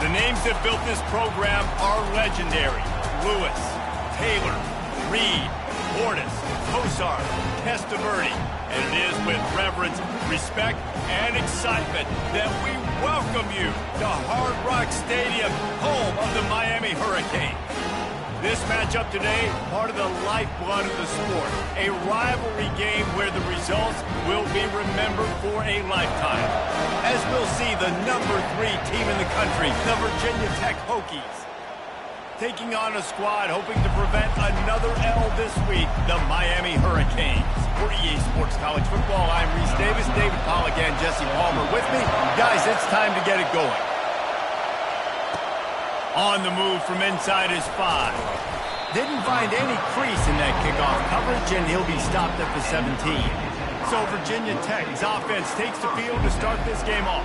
The names that built this program are legendary. Lewis, Taylor, Reed, Portis, Kosar, Testaverde. And it is with reverence, respect, and excitement that we welcome you to Hard Rock Stadium, home of the Miami Hurricanes. This matchup today, part of the lifeblood of the sport. A rivalry game where the results will be remembered for a lifetime. As we'll see the #3 team in the country, the Virginia Tech Hokies, taking on a squad hoping to prevent another L this week, the Miami Hurricanes. For EA Sports College Football, I'm Reese Davis, David Pollack, and Jesse Palmer with me. Guys, it's time to get it going. On the move from inside his 5. Didn't find any crease in that kickoff coverage, and he'll be stopped at the 17. So Virginia Tech's offense takes the field to start this game off.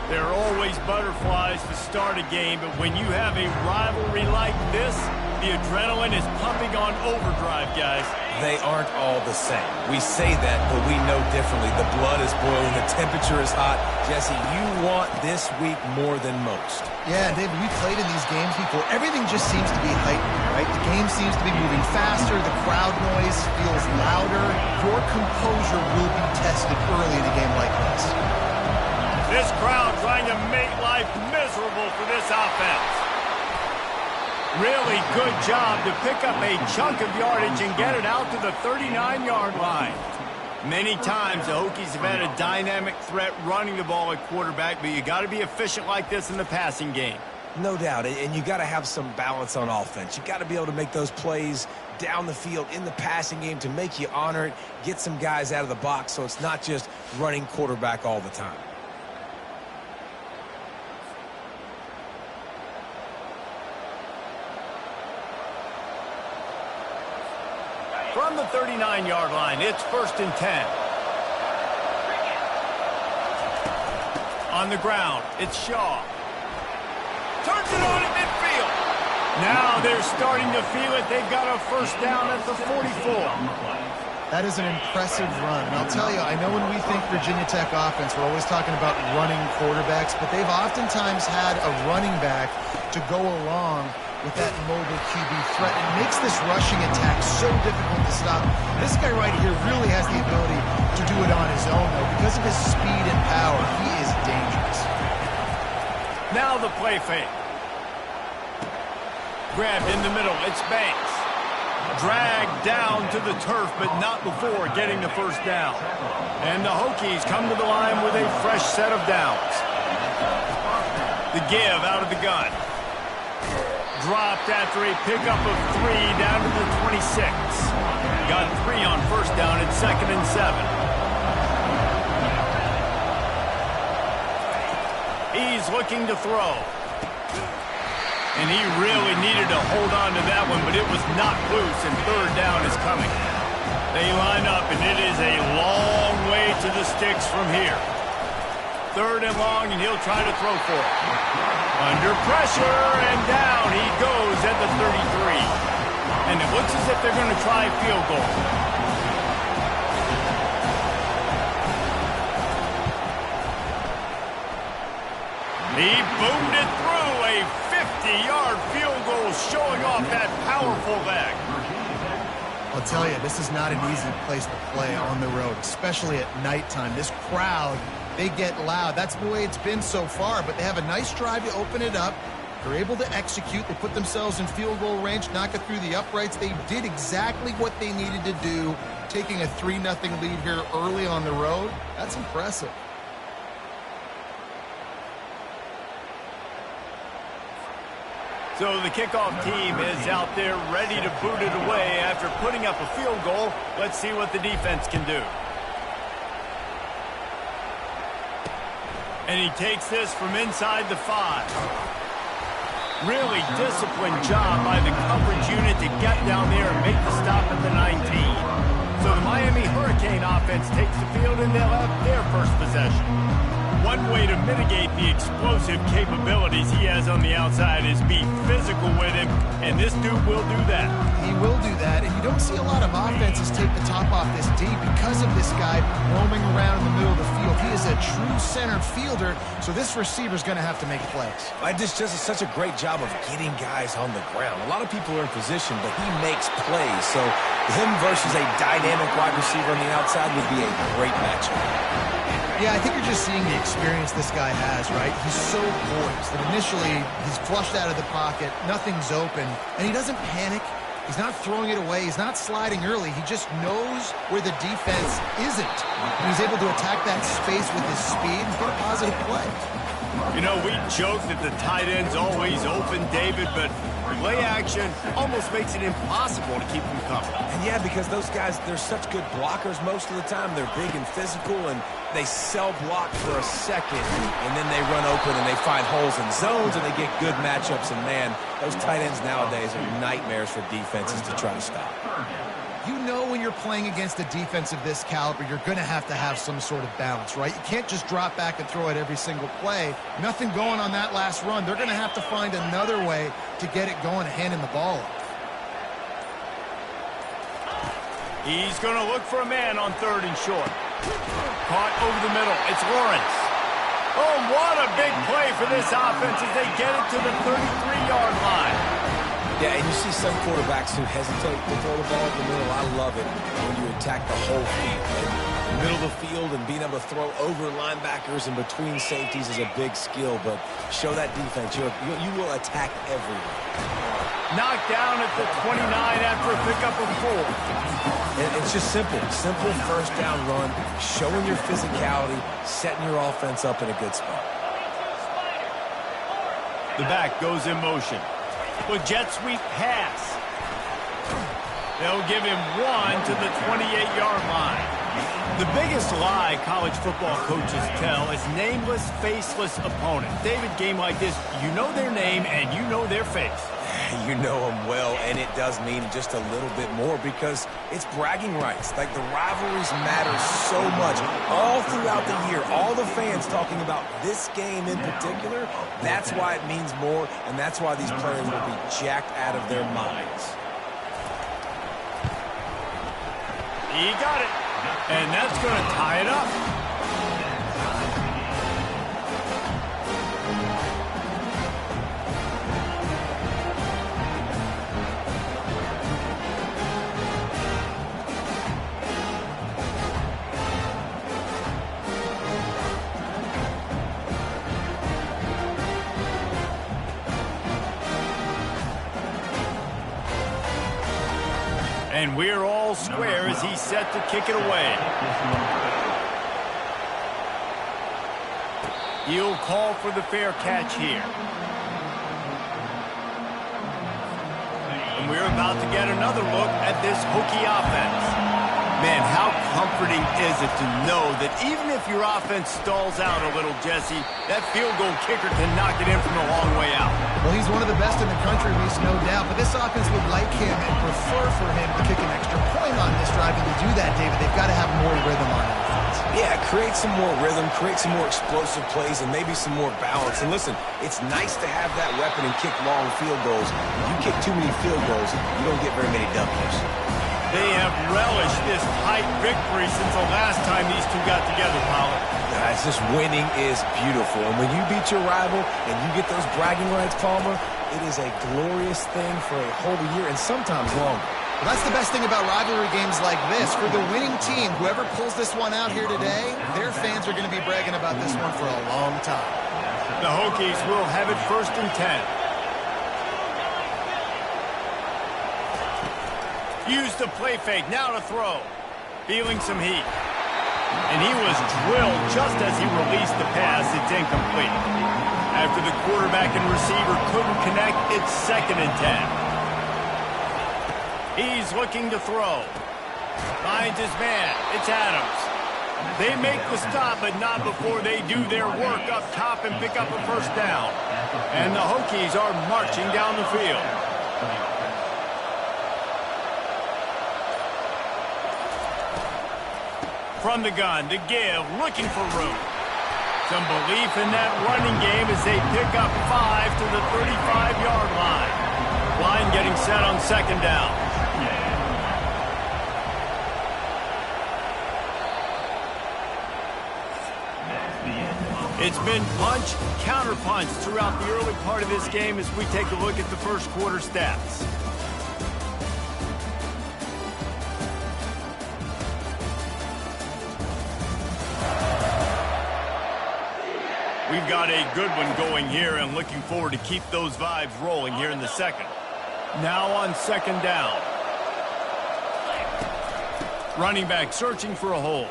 There are always butterflies to start a game, but when you have a rivalry like this, the adrenaline is pumping on overdrive, guys. They aren't all the same. We say that, but we know differently. The blood is boiling, the temperature is hot. Jesse, you want this week more than most. Yeah, David, we played in these games before. Everything just seems to be heightened, right? The game seems to be moving faster. The crowd noise feels louder. Your composure will be tested early in a game like this. This crowd trying to make life miserable for this offense. Really good job to pick up a chunk of yardage and get it out to the 39-yard line. Many times the Hokies have had a dynamic threat running the ball at quarterback, but you got to be efficient like this in the passing game. No doubt, and you got to have some balance on offense. You got to be able to make those plays down the field in the passing game to make you honor it, get some guys out of the box so it's not just running quarterback all the time. From the 39-yard line, it's 1st and 10. On the ground, it's Shaw. Turns it on at midfield. Now they're starting to feel it. They've got a first down at the 44. That is an impressive run. And I'll tell you, I know when we think Virginia Tech offense, we're always talking about running quarterbacks, but they've oftentimes had a running back to go along with that mobile QB threat. It makes this rushing attack so difficult to stop. This guy right here really has the ability to do it on his own, though. Because of his speed and power, he is dangerous. Now the play fake. Grabbed in the middle, it's Banks. Dragged down to the turf, but not before getting the first down. And the Hokies come to the line with a fresh set of downs. The give out of the gun. Dropped after a pickup of 3 down to the 26. Got 3 on first down at 2nd and 7. He's looking to throw. And he really needed to hold on to that one, but it was knocked loose, and 3rd down is coming. They line up, and it is a long way to the sticks from here. 3rd and long, and he'll try to throw for it. Under pressure, and down he goes at the 33. And it looks as if they're going to try a field goal. He boomed it through. A 50-yard field goal showing off that powerful leg. I'll tell you, this is not an easy place to play on the road, especially at nighttime. This crowd, they get loud. That's the way it's been so far, but they have a nice drive to open it up. They're able to execute. They put themselves in field goal range, knock it through the uprights. They did exactly what they needed to do, taking a 3-0 lead here early on the road. That's impressive. So the kickoff team is out there ready to boot it away after putting up a field goal. Let's see what the defense can do. And he takes this from inside the 5. Really disciplined job by the coverage unit to get down there and make the stop at the 19. So the Miami Hurricane offense takes the field, and they'll have their first possession. one way to mitigate the explosive capabilities he has on the outside is be physical with him, and this dude will do that. He will do that, and you don't see a lot of offenses take the top off this D because of this guy roaming around in the middle of the field. He is a true center fielder, so this receiver's going to have to make plays. This does such a great job of getting guys on the ground. A lot of people are in position, but he makes plays, so him versus a dynamic wide receiver on the outside would be a great matchup. Yeah, I think you're just seeing the experience this guy has, right? He's so poised that initially he's flushed out of the pocket, nothing's open, and he doesn't panic. He's not throwing it away. He's not sliding early. He just knows where the defense isn't. And he's able to attack that space with his speed and get a positive play. You know, we joke that the tight end's always open, David, but play action almost makes it impossible to keep them coming. And yeah, because those guys, they're such good blockers most of the time. They're big and physical, and they sell block for a second, and then they run open and they find holes in zones, and they get good matchups. And man, those tight ends nowadays are nightmares for defenses to try to stop. You know when you're playing against a defense of this caliber, you're going to have some sort of balance, right? You can't just drop back and throw it every single play. Nothing going on that last run. They're going to have to find another way to get it going, handing the ball off. He's going to look for a man on 3rd and short. Caught over the middle. It's Lawrence. Oh, what a big play for this offense as they get it to the 33-yard line. Yeah, and you see some quarterbacks who hesitate to throw the ball in the middle. I love it when you attack the whole field. And the middle of the field and being able to throw over linebackers and between safeties is a big skill, but show that defense. You will attack everywhere. Knocked down at the 29 after a pickup of 4. And it's just simple first down run, showing your physicality, setting your offense up in a good spot. The back goes in motion. With jet sweep pass. They'll give him 1 to the 28-yard line. The biggest lie college football coaches tell is nameless, faceless opponent. David, game like this, you know their name and you know their face. You know them well, and it does mean just a little bit more because it's bragging rights. Like, the rivalries matter so much all throughout the year. All the fans talking about this game in particular, that's why it means more, and that's why these players will be jacked out of their minds. He got it, and that's going to tie it up. And we're all square as he's set to kick it away. He'll call for the fair catch here. And we're about to get another look at this Hokie offense. Man, how comforting is it to know that even if your offense stalls out a little, Jesse, that field goal kicker can knock it in from a long way out. Well, he's one of the best in the country, Reese, no doubt. But this offense would like him and prefer for him to kick an extra point on this drive. And to do that, David, they've got to have more rhythm on offense. Yeah, create some more rhythm, create some more explosive plays, and maybe some more balance. And listen, it's nice to have that weapon and kick long field goals. If you kick too many field goals, you don't get very many W's. They have relished this tight victory since the last time these two got together, Pollard. Guys, this winning is beautiful. And when you beat your rival and you get those bragging rights, Palmer, it is a glorious thing for a whole year and sometimes longer. Well, that's the best thing about rivalry games like this. For the winning team, whoever pulls this one out here today, their fans are going to be bragging about this one for a long time. The Hokies will have it 1st and 10. Used the play fake, now to throw. Feeling some heat. And he was drilled just as he released the pass. It's incomplete. After the quarterback and receiver couldn't connect, it's 2nd and 10. He's looking to throw. Finds his man. It's Adams. They make the stop, but not before they do their work up top and pick up a 1st down. And the Hokies are marching down the field. From the gun to give, looking for room. Some belief in that running game as they pick up 5 to the 35-yard line. Line getting set on second down. It's been punch, counter-punch throughout the early part of this game as we take a look at the first quarter stats. We've got a good one going here and looking forward to keep those vibes rolling here in the second. Now on second down. Running back searching for a hole.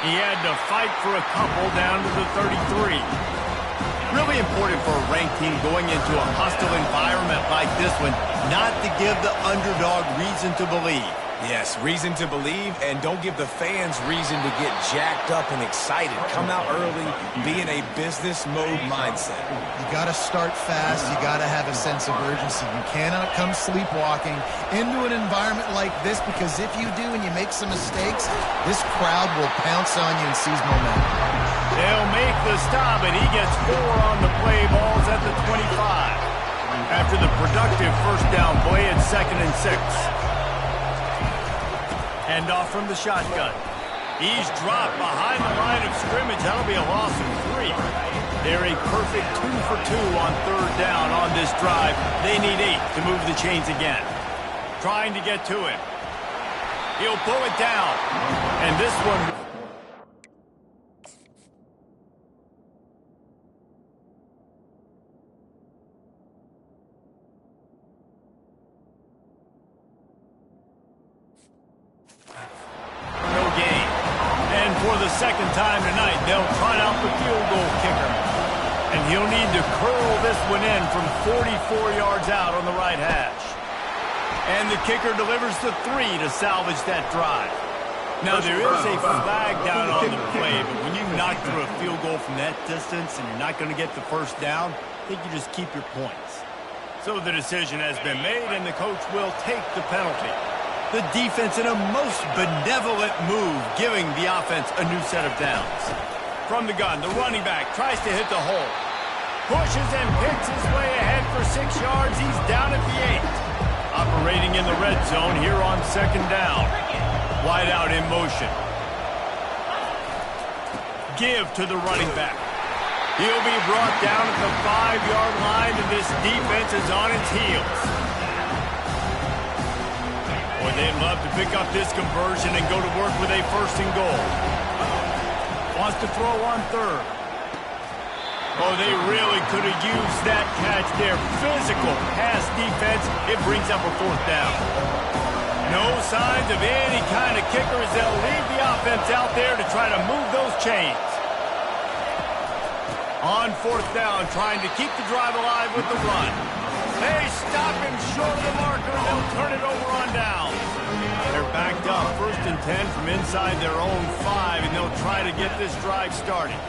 He had to fight for a couple down to the 33. Really important for a ranked team going into a hostile environment like this one, not to give the underdog reason to believe. Yes, reason to believe, and don't give the fans reason to get jacked up and excited. Come out early, be in a business mode mindset. You got to start fast. You got to have a sense of urgency. You cannot come sleepwalking into an environment like this, because if you do and you make some mistakes, this crowd will pounce on you and seize momentum. They'll make the stop, and he gets 4 on the play. Ball's at the 25. After the productive first down play at 2nd and 6. Hand off from the shotgun. He's dropped behind the line of scrimmage. That'll be a loss of 3. They're a perfect 2 for 2 on third down on this drive. They need 8 to move the chains again. Trying to get to him. He'll pull it down. And this one... second time tonight, they'll trot out the field goal kicker. And he'll need to curl this one in from 44 yards out on the right hash. And the kicker delivers the 3 to salvage that drive. Now, there is a flag down on the play, but when you knock through a field goal from that distance and you're not going to get the first down, I think you just keep your points. So the decision has been made, and the coach will take the penalty. The defense in a most benevolent move, giving the offense a new set of downs. From the gun, the running back tries to hit the hole. Pushes and picks his way ahead for 6 yards. He's down at the 8. Operating in the red zone here on second down. Wide out in motion. Give to the running back. He'll be brought down at the 5-yard line, and this defense is on its heels. Boy, they'd love to pick up this conversion and go to work with a 1st and goal. Wants to throw on third. Oh, they really could have used that catch there. Physical pass defense. It brings up a 4th down. No signs of any kind of kickers. They'll leave the offense out there to try to move those chains. On 4th down, trying to keep the drive alive with the run. They stop him short of the marker, and they'll turn it over on down. They're backed up, 1st and 10 from inside their own 5, and they'll try to get this drive started.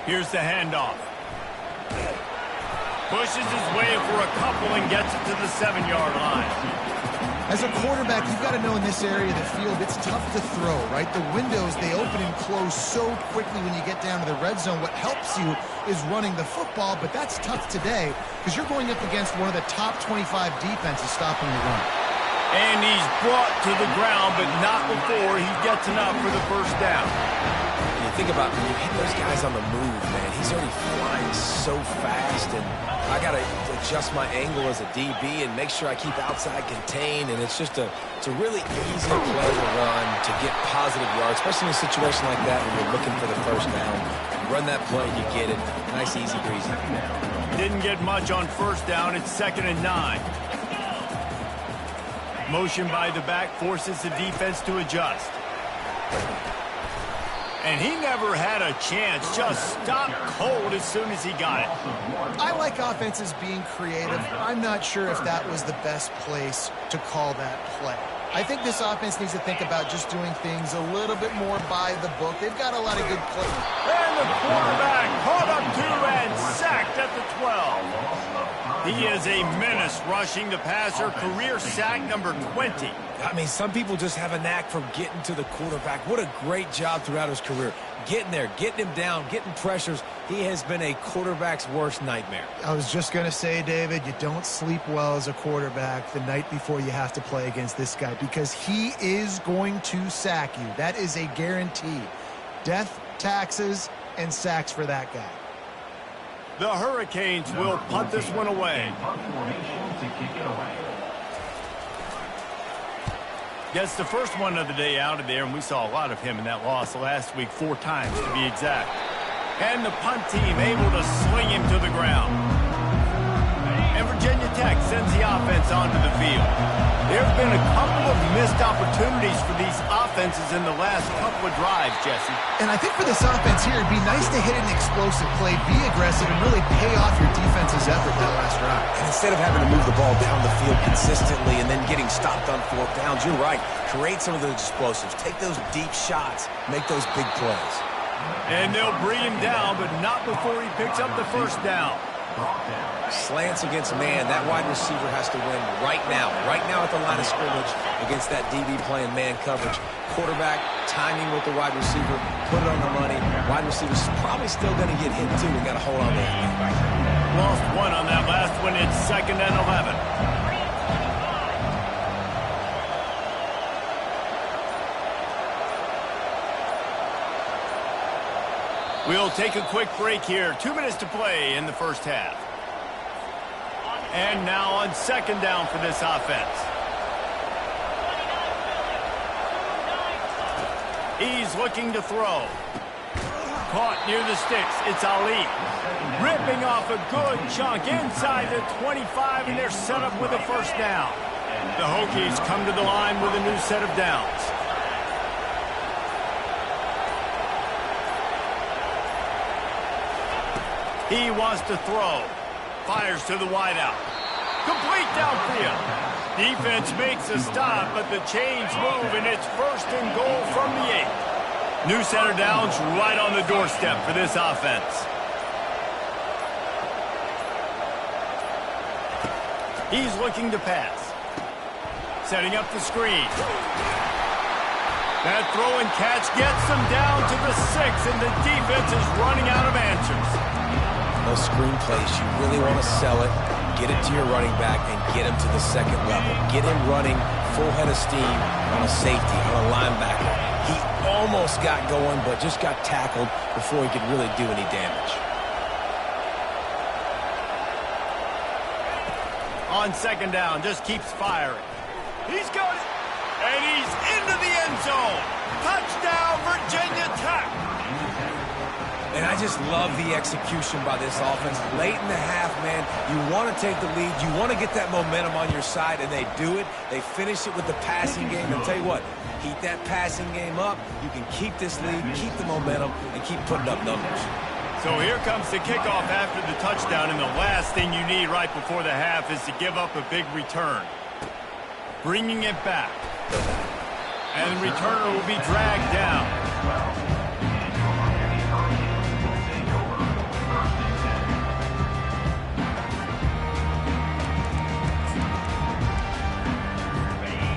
Here's the handoff. Pushes his way for a couple and gets it to the 7-yard line. As a quarterback, you've got to know in this area of the field, it's tough to throw, right? The windows, they open and close so quickly when you get down to the red zone. What helps you is running the football, but that's tough today because you're going up against one of the top 25 defenses stopping the run. And he's brought to the ground, but not before he gets enough for the first down. You think about when you hit those guys on the move, man, he's already flying so fast, and I got to adjust my angle as a DB and make sure I keep outside contained, and it's just it's a really easy play to run to get positive yards, especially in a situation like that when you're looking for the first down. You run that play, you get it. Nice, easy, breezy. Didn't get much on first down. It's 2nd and 9. Motion by the back forces the defense to adjust. And he never had a chance. Just stopped cold as soon as he got it. I like offenses being creative. I'm not sure if that was the best place to call that play. I think this offense needs to think about just doing things a little bit more by the book. They've got a lot of good play. And the quarterback caught up to and sacked at the 12. He is a menace rushing the passer, career sack number 20. I mean, some people just have a knack for getting to the quarterback. What a great job throughout his career. Getting there, getting him down, getting pressures. He has been a quarterback's worst nightmare. I was just going to say, David, you don't sleep well as a quarterback the night before you have to play against this guy because he is going to sack you. That is a guarantee. Death, taxes, and sacks for that guy. The Hurricanes will punt this one away. Gets the first one of the day out of there, and we saw a lot of him in that loss last week, 4 times to be exact. And the punt team able to sling him to the ground. And Virginia Tech sends the offense onto the field. There have been a couple of missed opportunities for these offenses in the last couple of drives, Jesse. And I think for this offense here, it'd be nice to hit an explosive play, be aggressive, and really pay off your defense's effort that last drive. And instead of having to move the ball down the field consistently and then getting stopped on 4th downs, you're right. Create some of those explosives. Take those deep shots. Make those big plays. And they'll bring him down, but not before he picks up the first down. Slants against man. That wide receiver has to win right now. Right now at the line of scrimmage against that DB playing man coverage. Quarterback, timing with the wide receiver, put it on the money. Wide receiver's probably still going to get hit too. We got to hold on to that. Lost one on that last one. It's 2nd and 11. We'll take a quick break here. 2 minutes to play in the first half. And now on 2nd down for this offense. He's looking to throw. Caught near the sticks. It's Ali. Ripping off a good chunk inside the 25, and they're set up with a first down. The Hokies come to the line with a new set of downs. He wants to throw. Fires to the wideout. Complete downfield. Defense makes a stop, but the chains move, and it's 1st and goal from the 8. New set of downs right on the doorstep for this offense. He's looking to pass. Setting up the screen. That throw and catch gets them down to the 6, and the defense is running out of answers. Those screen plays, you really want to sell it, get it to your running back, and get him to the 2nd level. Get him running full head of steam on a safety, on a linebacker. He almost got going, but just got tackled before he could really do any damage. On 2nd down, just keeps firing. He's got it, and he's into the end zone. Touchdown, Virginia Tech. And I just love the execution by this offense. Late in the half, man, you want to take the lead. You want to get that momentum on your side, and they do it. They finish it with the passing game. And tell you what, keep that passing game up. You can keep this lead, keep the momentum, and keep putting up numbers. So here comes the kickoff after the touchdown, and the last thing you need right before the half is to give up a big return. Bringing it back. And the returner will be dragged down.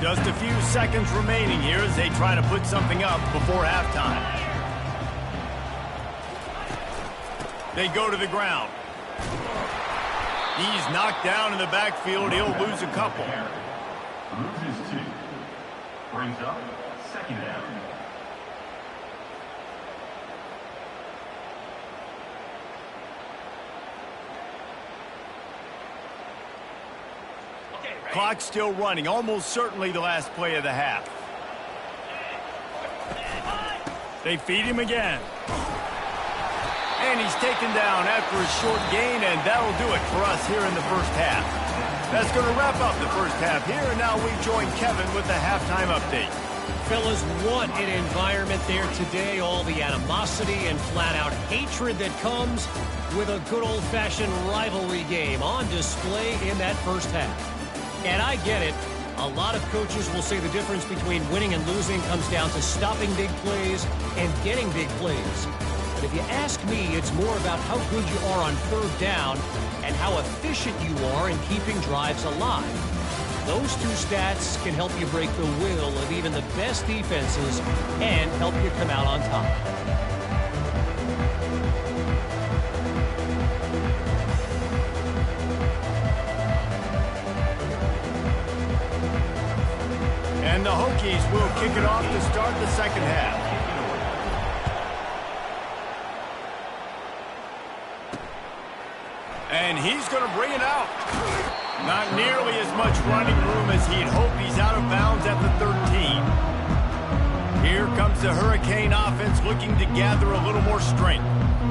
Just a few seconds remaining here as they try to put something up before halftime. They go to the ground. He's knocked down in the backfield. He'll lose a couple. Loses 2. Brings up 2nd down. Clock still running, almost certainly the last play of the half. They feed him again. And he's taken down after a short gain, and that'll do it for us here in the first half. That's going to wrap up the first half here, and now we join Kevin with the halftime update. Fellas, what an environment there today. All the animosity and flat-out hatred that comes with a good old-fashioned rivalry game on display in that first half. And I get it. A lot of coaches will say the difference between winning and losing comes down to stopping big plays and getting big plays. But if you ask me, it's more about how good you are on third down and how efficient you are in keeping drives alive. Those two stats can help you break the will of even the best defenses and help you come out on top. And the Hokies will kick it off to start the second half. And he's going to bring it out. Not nearly as much running room as he'd hoped. He's out of bounds at the 13. Here comes the Hurricane offense looking to gather a little more strength.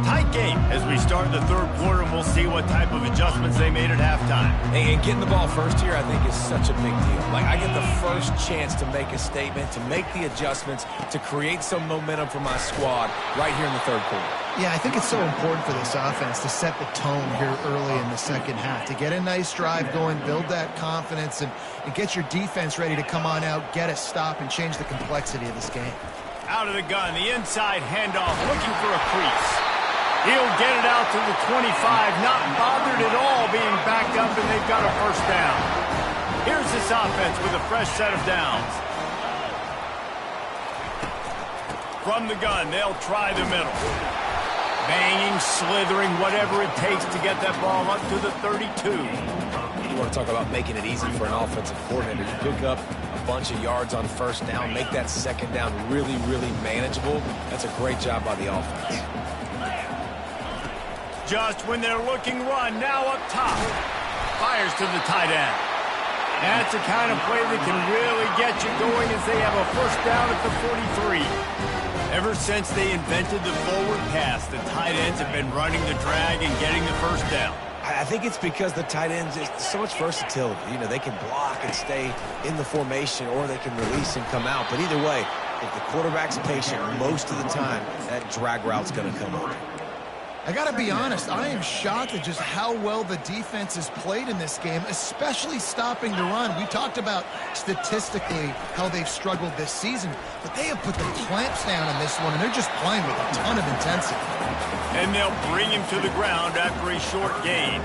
Tight game as we start the third quarter, and we'll see what type of adjustments they made at halftime. And getting the ball first here, I think, is such a big deal. Like, I get the first chance to make a statement, to make the adjustments, to create some momentum for my squad right here in the third quarter. Yeah, I think it's so important for this offense to set the tone here early in the second half, to get a nice drive going, build that confidence, and get your defense ready to come on out, get a stop, and change the complexity of this game. Out of the gun, the inside handoff, looking for a crease. He'll get it out to the 25, not bothered at all being backed up, and they've got a first down. Here's this offense with a fresh set of downs. From the gun, they'll try the middle. Banging, slithering, whatever it takes to get that ball up to the 32. You want to talk about making it easy for an offensive coordinator. You pick up a bunch of yards on first down, make that second down really, really manageable. That's a great job by the offense. Just when they're looking run, now up top. Fires to the tight end. That's the kind of play that can really get you going as they have a first down at the 43. Ever since they invented the forward pass, the tight ends have been running the drag and getting the first down. I think it's because the tight ends, it's so much versatility. You know, they can block and stay in the formation, or they can release and come out. But either way, if the quarterback's patient most of the time, that drag route's going to come up. I got to be honest, I am shocked at just how well the defense has played in this game, especially stopping the run. We talked about statistically how they've struggled this season, but they have put the clamps down on this one, and they're just playing with a ton of intensity. And they'll bring him to the ground after a short gain.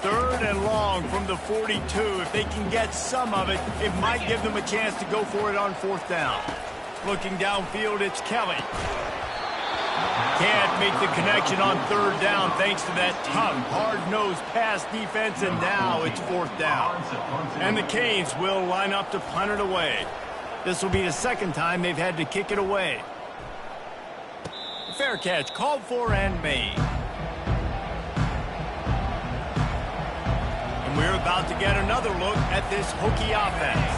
Third and long from the 42. If they can get some of it, it might give them a chance to go for it on fourth down. Looking downfield, it's Kelly. Can't make the connection on third down thanks to that tough, hard-nosed pass defense, and now it's fourth down. And the Canes will line up to punt it away. This will be the second time they've had to kick it away. Fair catch called for and made. And we're about to get another look at this Hokie offense.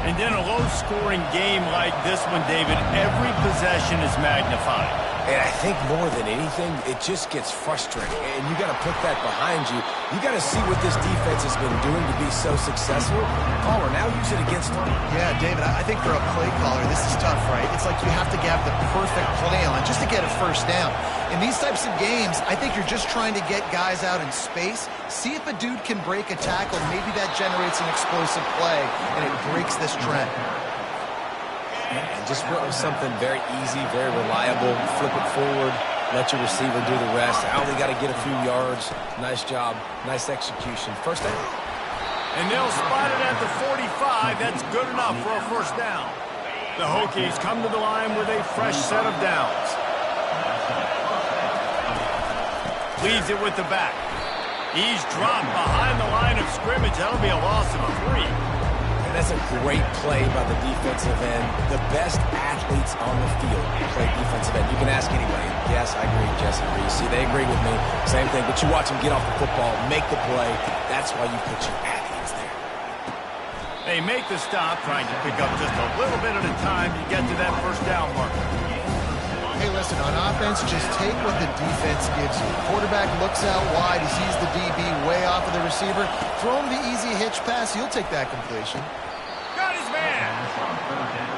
And in a low-scoring game like this one, David, every possession is magnified. And I think more than anything, it just gets frustrating. And you got to put that behind you. You got to see what this defense has been doing to be so successful. Caller, now use it against them. Yeah, David, I think for a play caller, this is tough, right? It's like you have to have the perfect play on just to get a first down. In these types of games, I think you're just trying to get guys out in space, see if a dude can break a tackle. Maybe that generates an explosive play, and it breaks this trend. And just went with something very easy, very reliable. Flip it forward, let your receiver do the rest. I only got to get a few yards. Nice job, nice execution. First down. And they'll spot it at the 45. That's good enough for a first down. The Hokies come to the line with a fresh set of downs. Leads it with the back. He's dropped behind the line of scrimmage. That'll be a loss of 3. That's a great play by the defensive end. The best athletes on the field play defensive end. You can ask anybody. Yes, I agree, Jesse Reese. See, they agree with me. Same thing. But you watch them get off the football, make the play. That's why you put your athletes there. They make the stop, trying to pick up just a little bit at a time to get to that first down marker. Hey, listen, on offense, just take what the defense gives you. Quarterback looks out wide. He sees the DB way off of the receiver. Throw him the easy hitch pass. You'll take that completion. Got his man!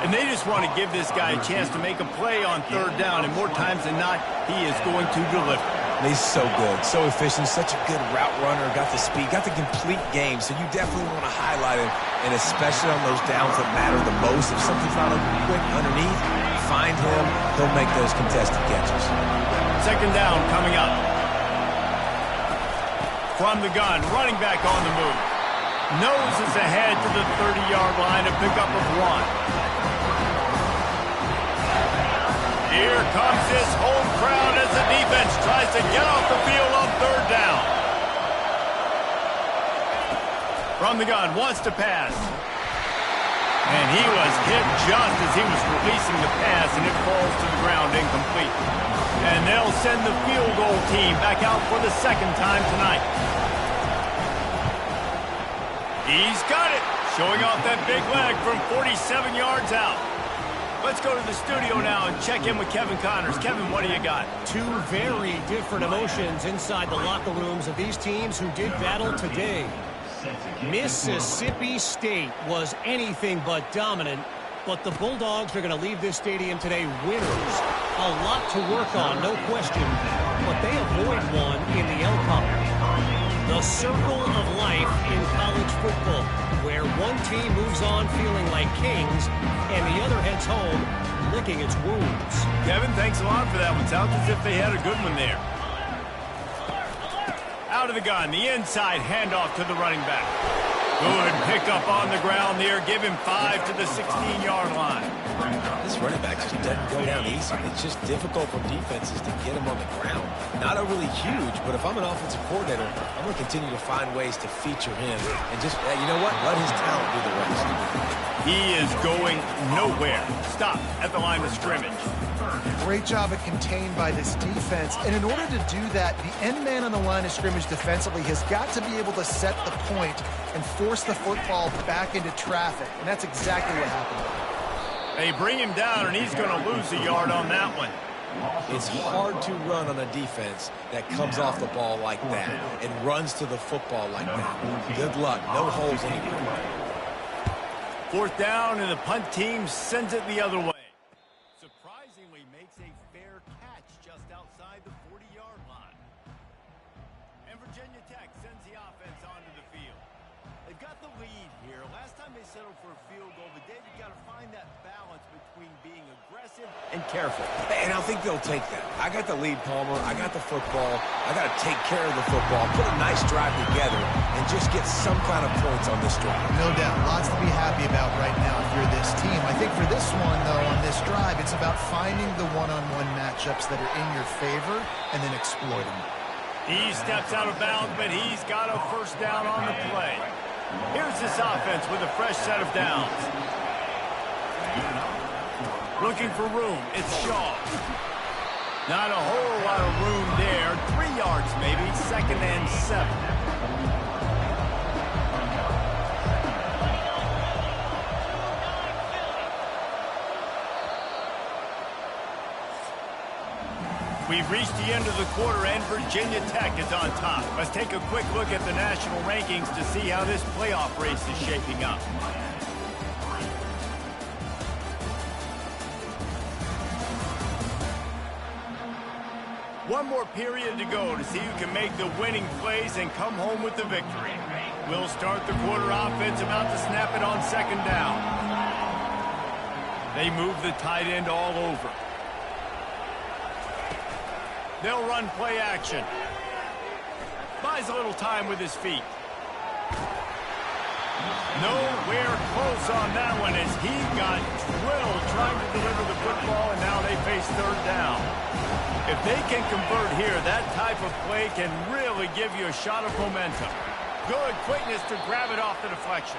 And they just want to give this guy a chance to make a play on third down, and more times than not, he is going to deliver. And he's so good, so efficient, such a good route runner, got the speed, got the complete game. So you definitely want to highlight him, and especially on those downs that matter the most. If something's not open quick underneath, find him. He'll make those contested catches. Second down coming up. From the gun, running back on the move. Noses ahead to the 30-yard line, a pickup of 1. Here comes this home crowd as the defense tries to get off the field on third down. From the gun, wants to pass. And he was hit just as he was releasing the pass, and it falls to the ground incomplete. And they'll send the field goal team back out for the second time tonight. He's got it, showing off that big leg from 47 yards out. Let's go to the studio now and check in with Kevin Connors. Kevin, what do you got? Two very different emotions inside the locker rooms of these teams who did battle today. Mississippi State was anything but dominant, but the Bulldogs are going to leave this stadium today winners. A lot to work on, no question, but they avoid one in the L-Cup. The circle of life in college football, where one team moves on feeling like kings and the other heads home licking its wounds. Kevin, thanks a lot for that one. Sounds as if they had a good one there. Out of the gun, the inside handoff to the running back. Good pickup on the ground there. Give him 5 to the 16-yard line. This running back just doesn't go down easy. It's just difficult for defenses to get him on the ground. Not overly huge, but if I'm an offensive coordinator, I'm going to continue to find ways to feature him. And just, you know what? Let his talent do the rest. He is going nowhere. Stop at the line of scrimmage. Great job at contained by this defense. And in order to do that, the end man on the line of scrimmage defensively has got to be able to set the point and force the football back into traffic. And that's exactly what happened. They bring him down, and he's going to lose a yard on that one. It's hard to run on a defense that comes off the ball like that and runs to the football like that. Good luck. No holes anywhere. Fourth down, and the punt team sends it the other way. Surprisingly makes a fair catch just outside the 40-yard line. And Virginia Tech sends the offense onto the field. They've got the lead here. Last time they settled for a field goal, but Dave, you've got to find that balance between being aggressive and careful. And I think they'll take that. I got the lead, Palmer. I got the football. I got to take care of the football, put a nice drive together, and just get some kind of points on this drive. No doubt. Lots to be happy about right now if you're this team. I think for this one, though, on this drive, it's about finding the one-on-one matchups that are in your favor and then exploiting them. He steps out of bounds, but he's got a first down on the play. Here's this offense with a fresh set of downs. Looking for room. It's Shaw. Not a whole lot of room there. 3 yards maybe. 2nd and 7. We've reached the end of the quarter, and Virginia Tech is on top. Let's take a quick look at the national rankings to see how this playoff race is shaping up. One more period to go to see who can make the winning plays and come home with the victory. We'll start the quarter offense, about to snap it on 2nd down. They move the tight end all over. They'll run play action. Buys a little time with his feet. Nowhere close on that one as he got drilled trying to deliver the football, and now they face 3rd down. If they can convert here, that type of play can really give you a shot of momentum. Good quickness to grab it off the deflection.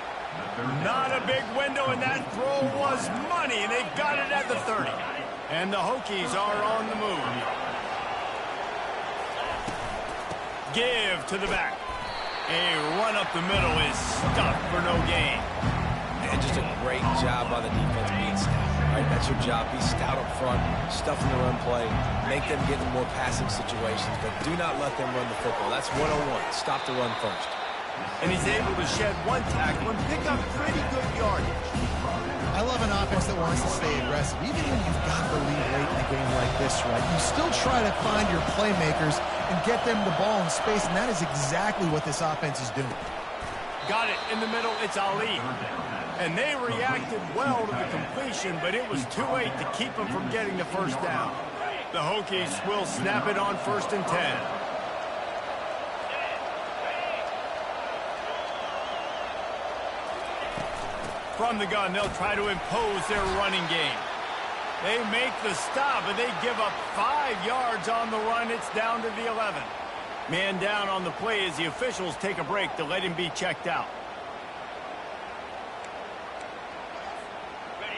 Not a big window, and that throw was money, and they've got it at the 30. And the Hokies are on the move. Give to the back. A run up the middle is stuffed for no gain. And just a great job by the defense being stout. Right, that's your job. Be stout up front, stuffing the run play, make them get in more passing situations, but do not let them run the football. That's 101. Stop the run first. And he's able to shed one tackle and pick up pretty good yardage. I love an offense that wants to stay aggressive, even when you've got the lead late late in a game like this, right? You still try to find your playmakers and get them the ball in space, and that is exactly what this offense is doing. Got it in the middle. It's Ali. And they reacted well to the completion, but it was too late to keep them from getting the first down. The Hokies will snap it on 1st and 10. From the gun, they'll try to impose their running game. They make the stop, and they give up 5 yards on the run. It's down to the 11. Man down on the play as the officials take a break to let him be checked out.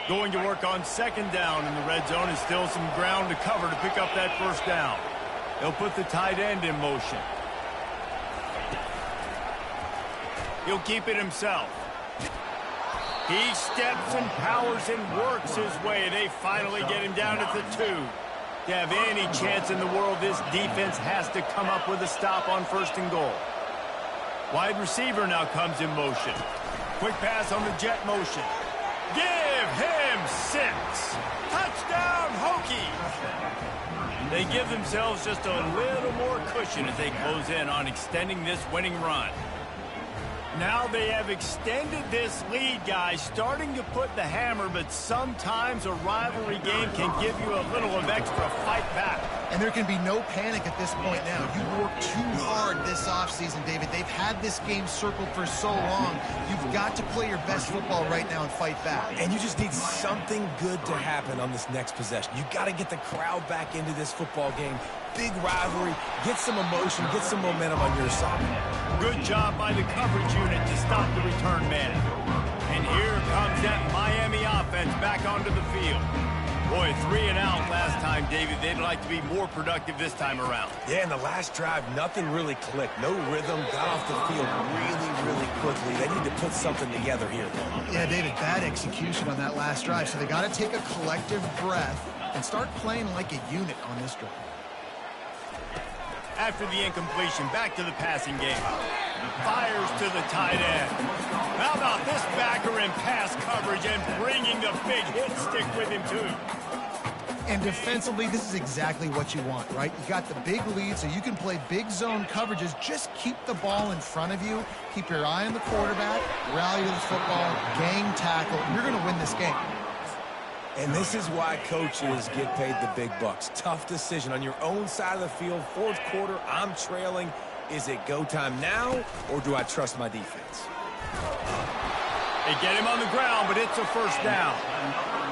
Going to work on 2nd down in the red zone, and still some ground to cover to pick up that 1st down. They'll put the tight end in motion. He'll keep it himself. He steps and powers and works his way. They finally get him down at the 2. To have any chance in the world, this defense has to come up with a stop on 1st and goal. Wide receiver now comes in motion. Quick pass on the jet motion. Give him 6. Touchdown, Hokies. They give themselves just a little more cushion as they close in on extending this winning run. Now they have extended this lead, guys, starting to put the hammer, but sometimes a rivalry game can give you a little of extra fight back. And there can be no panic at this point now. You worked too hard this offseason, David. They've had this game circled for so long. You've got to play your best football right now and fight back. And you just need something good to happen on this next possession. You got to get the crowd back into this football game. Big rivalry, get some emotion, get some momentum on your side. Good job by the coverage unit to stop the return man. And here comes that Miami offense back onto the field. Boy, 3 and out last time, David. They'd like to be more productive this time around. Yeah, in the last drive, nothing really clicked. No rhythm, got off the field really quickly. They need to put something together here. Yeah, David, bad execution on that last drive. So they got to take a collective breath and start playing like a unit on this drive. After the incompletion, back to the passing game. Fires to the tight end. How about this backer in pass coverage and bringing the big hit stick with him, too? And defensively, this is exactly what you want, right? You got the big lead, so you can play big zone coverages. Just keep the ball in front of you. Keep your eye on the quarterback. Rally to the football. Gang tackle. You're going to win this game. And this is why coaches get paid the big bucks. Tough decision on your own side of the field. 4th quarter, I'm trailing. Is it go time now, or do I trust my defense? They get him on the ground, but it's a 1st down.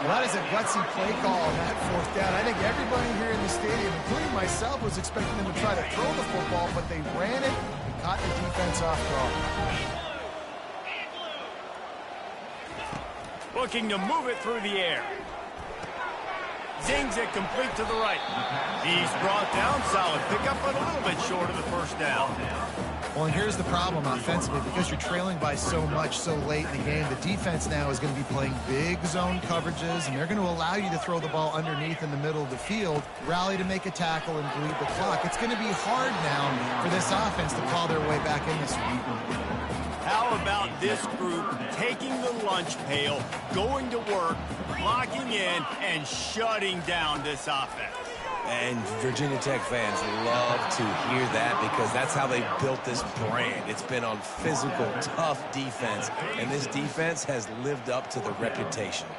Well, that is a gutsy play call on that 4th down. I think everybody here in the stadium, including myself, was expecting them to try to throw the football, but they ran it and caught the defense off guard. Looking to move it through the air. Zings it complete to the right. He's brought down. Solid pickup, but a little bit short of the 1st down. Well, and here's the problem offensively. Because you're trailing by so much so late in the game, the defense now is going to be playing big zone coverages, and they're going to allow you to throw the ball underneath in the middle of the field, rally to make a tackle, and bleed the clock. It's going to be hard now for this offense to claw their way back in this one. How about this group taking the lunch pail, going to work, locking in, and shutting down this offense? And Virginia Tech fans love to hear that because that's how they built this brand. It's been on physical, tough defense, and this defense has lived up to the reputation.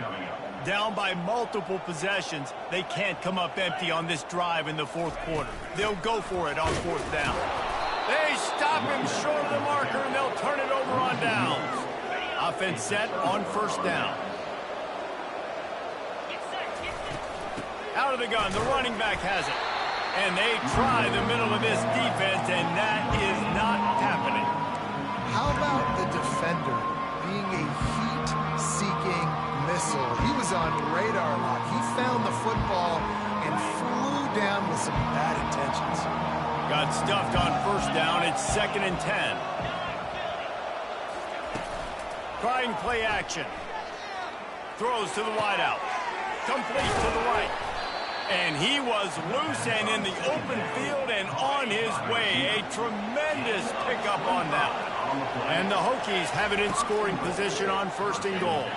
Down by multiple possessions, they can't come up empty on this drive in the 4th quarter. They'll go for it on 4th down. They stop him short of the marker, and they'll turn it over on downs. Offense set on 1st down. Out of the gun, the running back has it. And they try the middle of this defense, and that is not happening. How about the defender being a heat-seeking missile? He was on radar lock. He found the football and flew down with some bad intentions. Got stuffed on 1st down. It's 2nd and 10. Trying play action. Throws to the wideout. Complete to the right. And he was loose and in the open field and on his way. A tremendous pickup on that. And the Hokies have it in scoring position on 1st and goal.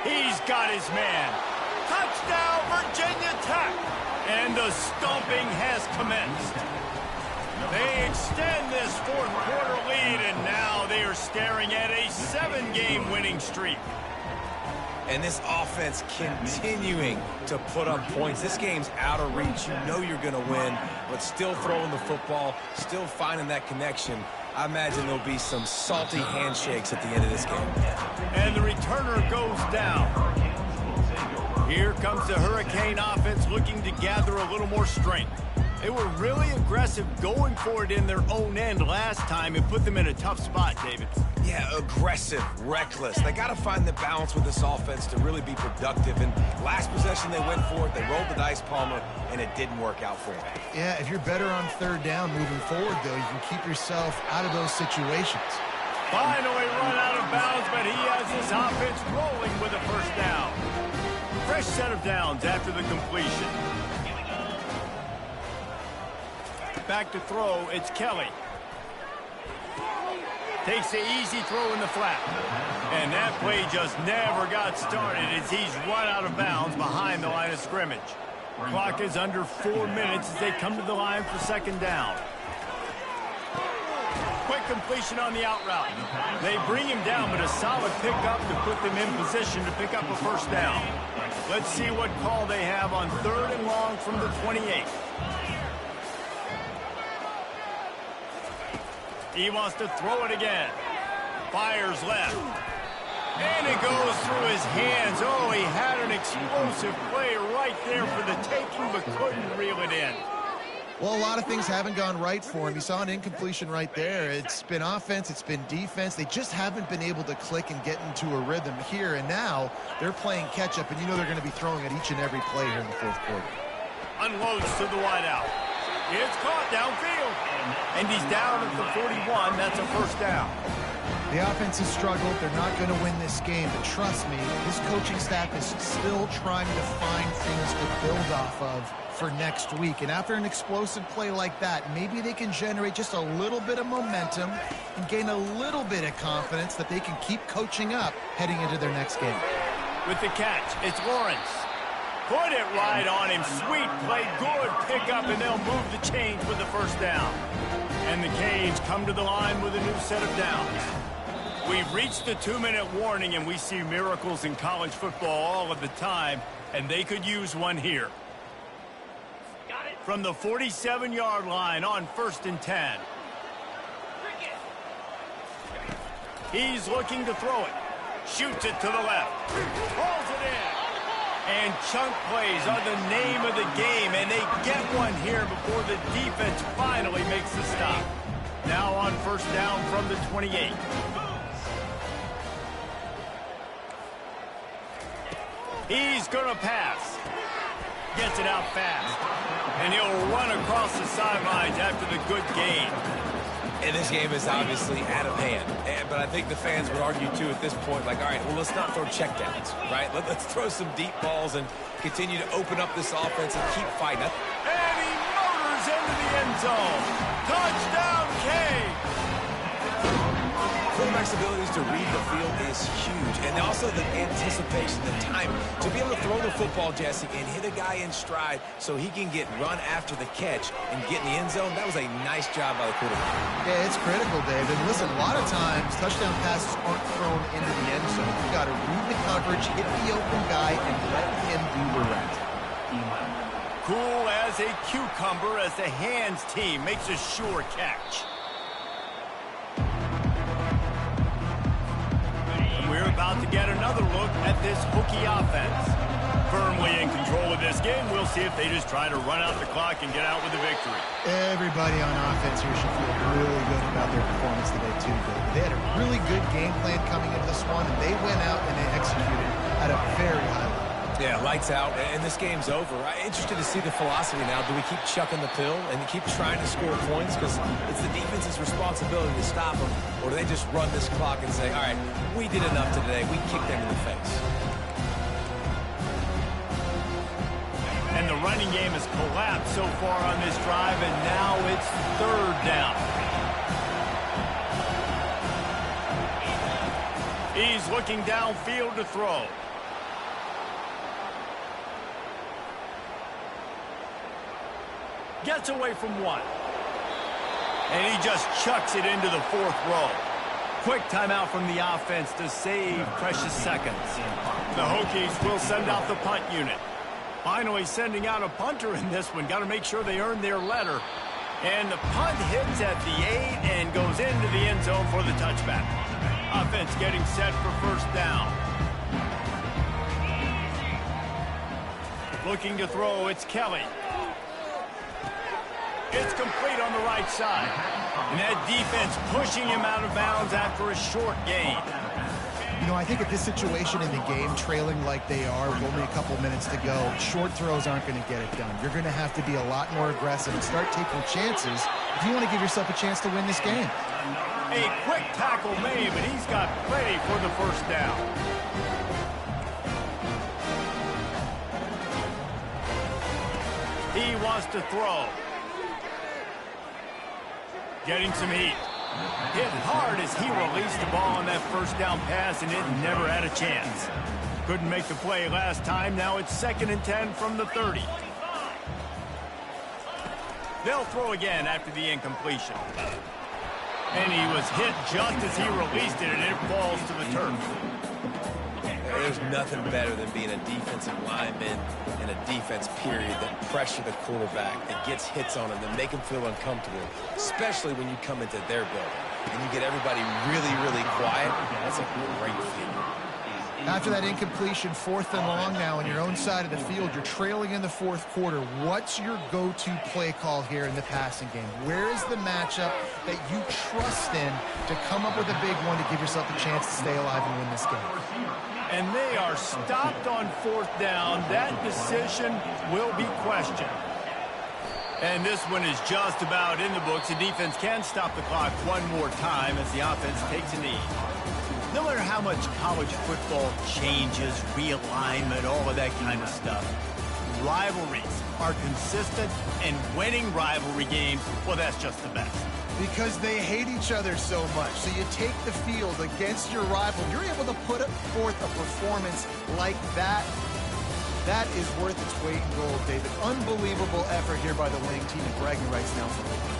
He's got his man. Touchdown, Virginia Tech! And the stomping has commenced. They extend this fourth quarter lead, and now they are staring at a 7-game winning streak. And this offense continuing to put up points. This game's out of reach. You know you're going to win, but still throwing the football, still finding that connection. I imagine there'll be some salty handshakes at the end of this game. And the returner goes down. Here comes the Hurricane offense looking to gather a little more strength. They were really aggressive going for it in their own end last time and put them in a tough spot, David. Yeah, aggressive, reckless. They got to find the balance with this offense to really be productive. And last possession they went for it, they rolled the dice, Palmer, and it didn't work out for them. Yeah, if you're better on third down moving forward, though, you can keep yourself out of those situations. Finally run out of bounds, but he has his offense rolling with a first down. Fresh set of downs after the completion. Back to throw, it's Kelly. Takes the easy throw in the flat. And that play just never got started as he's run out of bounds behind the line of scrimmage. Clock is under 4 minutes as they come to the line for second down. Quick completion on the out route. They bring him down, but a solid pickup to put them in position to pick up a first down. Let's see what call they have on 3rd and long from the 28. He wants to throw it again. Fires left. And it goes through his hands. Oh, he had an explosive play right there for the taking, but couldn't reel it in. Well, a lot of things haven't gone right for him. You saw an incompletion right there. It's been offense, it's been defense. They just haven't been able to click and get into a rhythm here. And now they're playing catch-up, and you know they're going to be throwing at each and every play here in the fourth quarter. Unloads to the wideout. It's caught downfield. And he's down at the 41. That's a first down. The offense has struggled. They're not going to win this game. But trust me, this coaching staff is still trying to find things to build off of for next week. And after an explosive play like that, maybe they can generate just a little bit of momentum and gain a little bit of confidence that they can keep coaching up heading into their next game. With the catch, it's Lawrence. Put it right on him. Sweet play, good pickup, and they'll move the chains with the first down. And the Canes come to the line with a new set of downs. We've reached the 2-minute warning, and we see miracles in college football all of the time, and they could use one here. From the 47-yard line on 1st and 10. He's looking to throw it. Shoots it to the left. Throws it in. And chunk plays are the name of the game, and they get one here before the defense finally makes the stop. Now on first down from the 28. He's going to pass. Gets it out fast. And he'll run across the sidelines after the good gain. And this game is obviously out of hand. But I think the fans would argue, too, at this point, like, all right, well, let's not throw checkdowns, right? Let's throw some deep balls and continue to open up this offense and keep fighting. And he motors into the end zone. Touchdown, Canes! Quarterback's abilities to read the field is huge. And also the anticipation, the time. To be able to throw the football, Jesse, and hit a guy in stride so he can get run after the catch and get in the end zone, that was a nice job by the quarterback. Yeah, it's critical, David. Listen, a lot of times touchdown passes aren't thrown into the end zone. You got to read the coverage, hit the open guy, and let him do the rest. Cool as a cucumber as the hands team makes a sure catch. We're about to get another look at this Hokie offense. Firmly in control of this game, we'll see if they just try to run out the clock and get out with a victory. Everybody on offense here should feel really good about their performance today, too, David. They had a really good game plan coming into this one, and they went out and they executed at a very high level. Yeah, lights out, and this game's over. I'm interested to see the philosophy now. Do we keep chucking the pill and keep trying to score points because it's the defense's responsibility to stop them, or do they just run this clock and say, all right, we did enough today, we kicked them in the face? And the running game has collapsed so far on this drive, and now it's 3rd down. He's looking downfield to throw. Gets away from one. And he just chucks it into the fourth row. Quick timeout from the offense to save precious seconds. The Hokies will send out the punt unit. Finally sending out a punter in this one. Got to make sure they earn their letter. And the punt hits at the 8 and goes into the end zone for the touchback. Offense getting set for first down. Looking to throw, it's Kelly. It's complete on the right side. And that defense pushing him out of bounds after a short gain. You know, I think at this situation in the game, trailing like they are with only a couple minutes to go, short throws aren't going to get it done. You're going to have to be a lot more aggressive and start taking chances if you want to give yourself a chance to win this game. A quick tackle made, but he's got plenty for the first down. He wants to throw. Getting some heat. Hit hard as he released the ball on that first down pass, and it never had a chance. Couldn't make the play last time. Now it's 2nd and 10 from the 30. They'll throw again after the incompletion. And he was hit just as he released it, and it falls to the turf. There's nothing better than being a defensive lineman in a defense period that pressure the quarterback, that gets hits on him, that make him feel uncomfortable, especially when you come into their building and you get everybody really, really quiet. That's a great feeling. After that incompletion, 4th and long now on your own side of the field, you're trailing in the 4th quarter. What's your go-to play call here in the passing game? Where is the matchup that you trust in to come up with a big one to give yourself a chance to stay alive and win this game? And they are stopped on 4th down. That decision will be questioned. And this one is just about in the books. The defense can stop the clock one more time as the offense takes a knee. No matter how much college football changes, realignment, all of that kind of stuff, rivalries are consistent, and winning rivalry games, well, that's just the best. Because they hate each other so much. So you take the field against your rival. You're able to put forth a performance like that. That is worth its weight in gold, David. Unbelievable effort here by the winning team, and bragging rights now for a while.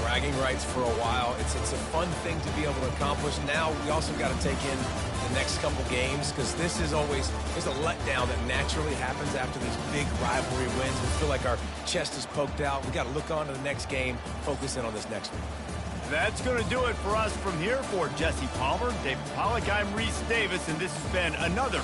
Bragging rights for a while. It's a fun thing to be able to accomplish. Now we also got to take in the next couple games, because this is always, there's a letdown that naturally happens after these big rivalry wins. We feel like our chest is poked out. We got to look on to the next game, focus in on this next one. That's going to do it for us from here. For Jesse Palmer, David Pollack, I'm Reese Davis, and this has been another